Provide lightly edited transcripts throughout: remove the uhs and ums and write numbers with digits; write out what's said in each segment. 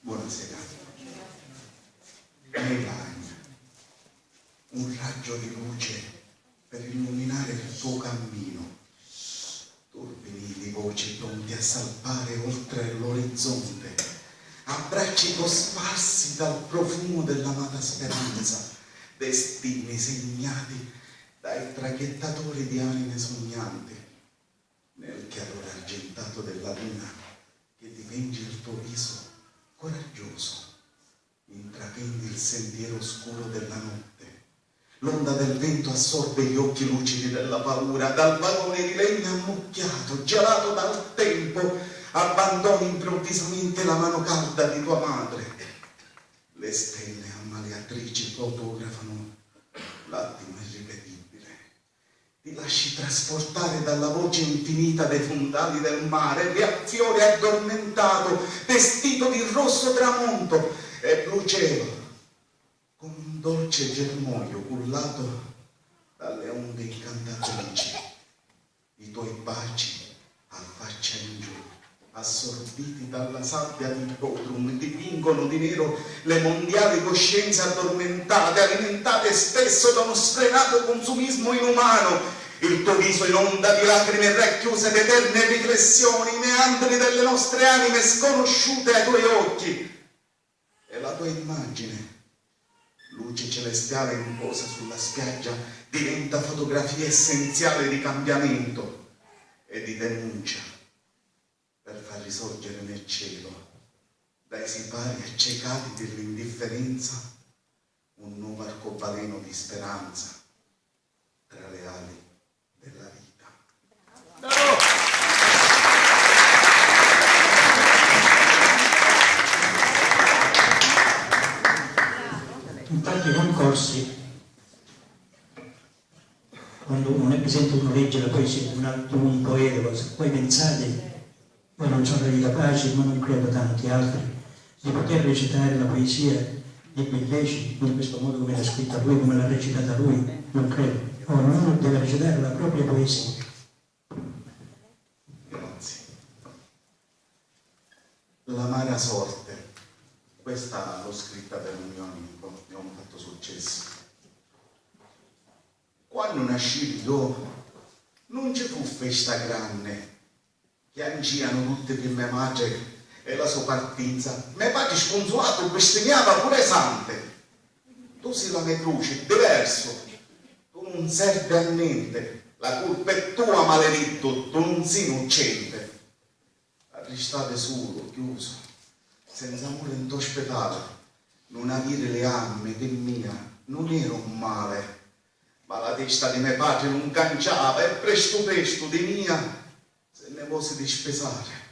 Buonasera. Melania, un raggio di luce per illuminare il tuo cammino. Turbini di voci pronti a salpare oltre l'orizzonte, abbracci cosparsi dal profumo dell'amata speranza, destini segnati dai traghettatori di anime sognanti. Nel chiarore argentato della luna che dipinge il tuo viso coraggioso, intraprendi il sentiero oscuro della notte. L'onda del vento assorbe gli occhi lucidi della paura, dal vagone di legno ammucchiato, gelato dal tempo, abbandoni improvvisamente la mano calda di tua madre. Le stelle ammaliatrici fotografano l'attimo irripetibile. Ti lasci trasportare dalla voce infinita dei fondali del mare, reazione addormentato, vestito di rosso tramonto e blu cielo, con un dolce germoglio cullato dalle onde incantatrici. I tuoi baci affacciano in giù, assorbiti dalla sabbia di Bodrum, dipingono di nero le mondiali coscienze addormentate, alimentate spesso da uno sfrenato consumismo inumano. Il tuo viso inonda di lacrime racchiuse ed eterne riflessioni, i meandri delle nostre anime sconosciute ai tuoi occhi. E la tua immagine, luce celestiale imposta sulla spiaggia, diventa fotografia essenziale di cambiamento e di denuncia, per far risorgere nel cielo, dai sipari accecati dell'indifferenza, un nuovo arcobaleno di speranza tra le ali della vita. Bravo! In tanti concorsi, quando uno è presente, uno legge la poesia di un poeta, poi pensate, poi non sono io capaci, ma non credo tanti altri, di poter recitare la poesia di Belleci in questo modo come l'ha scritta lui, come l'ha recitata lui, non credo. Ognuno deve recitare la propria poesia. Grazie. L'amara sorte, questa l'ho scritta per un mio amico, mi ho fatto successo. Quando nasci io non ci fu festa grande, che angiano tutte per mia madre e la sua partenza. Mio padre sconsolato bestemmiava pure sante. Tu sei la mia croce, diverso. Tu non servi a niente. La colpa è tua, maledetto. Tu non sei innocente. Arrestate solo, chiuso, senza amore in tuo ospedale. Non avere le armi che mia non era un male. Ma la testa di mio padre non canciava e presto di mia se ne fosse di spesare.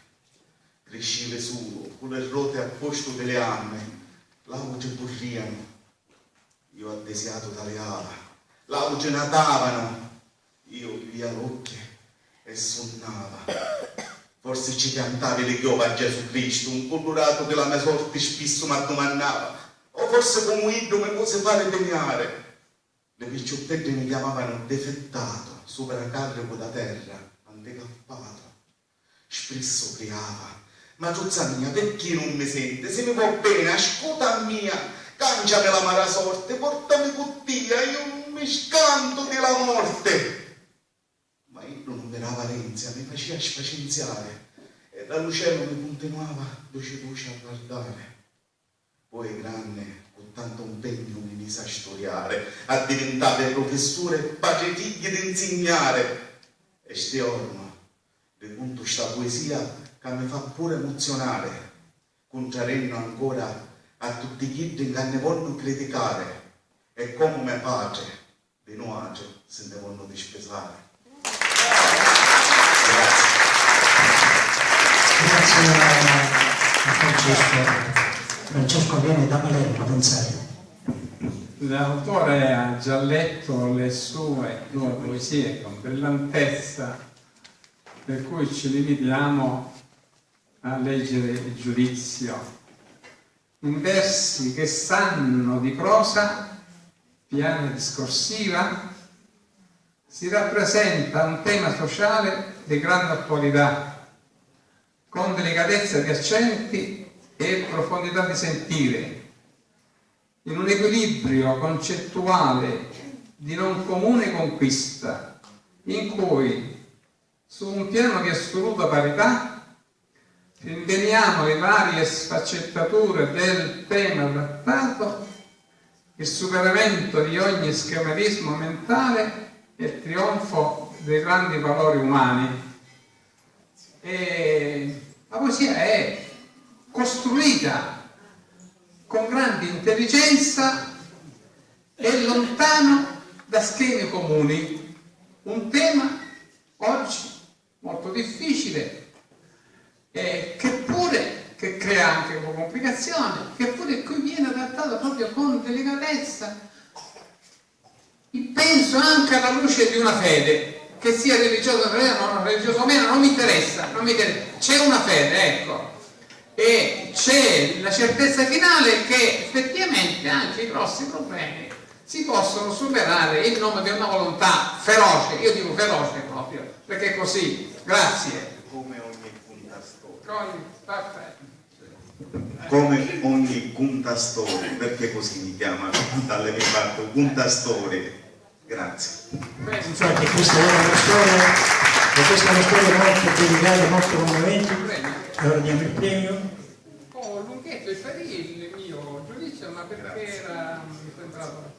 Cresceva solo, con le rote a posto delle armi, l'auge burriano, io addesiato dalle ala, l'auge natavano, io via l'occhio e sonnava. Forse ci cantavi le chiova a Gesù Cristo, un colorato che la mia sorte spesso mi domandava, o forse come io mi fosse fare degnare. Le picciottette mi chiamavano defettato, sopra carrico da terra, antecappato. Spesso pregava, ma Giuzza mia, perché non mi sente? Se mi può bene, ascolta mia, canciami la mala sorte, portami con te, io non mi scanto della morte. Ma io non me la valenzia, mi faceva spazienziare e dall'uccello mi continuava dolce a guardare. Poi grande, con tanto impegno mi mise a storiare, a diventare professore, padre figli di insegnare. E ste orma, racconto sta poesia che mi fa pure emozionare, contrarrenno ancora a tutti chi che ne vogliono criticare e come mio padre di noi se ne vogliono dispesare. Grazie a Francesco. Francesco viene da Palermo, pensate. L'autore ha già letto le sue due poesie con brillantezza, per cui ci limitiamo a leggere il giudizio. In versi che sanno di prosa, piana e discorsiva, si rappresenta un tema sociale di grande attualità, con delicatezza di accenti e profondità di sentire, in un equilibrio concettuale di non comune conquista, in cui su un piano di assoluta parità rinveniamo le varie sfaccettature del tema trattato, il superamento di ogni schematismo mentale e il trionfo dei grandi valori umani. E la poesia è costruita con grande intelligenza e lontano da schemi comuni. Un tema oggi molto difficile, che crea anche complicazioni, che pure qui viene trattato proprio con delicatezza. Penso anche alla luce di una fede, che sia religiosa o meno, non mi interessa, c'è una fede, ecco, e c'è la certezza finale che effettivamente anche i grossi problemi si possono superare in nome di una volontà feroce, io dico feroce proprio, perché è così. Grazie. Come ogni puntastoria. Perfetto. Come ogni puntastoria, perché così mi chiama dalle mie parti, puntastoria. Grazie. Infatti questa è una storia, e questa è una storia molto delicata, molto commovente. E ora diamo il premio. Un po' lunghetto il mio giudizio, ma perché mi sembrava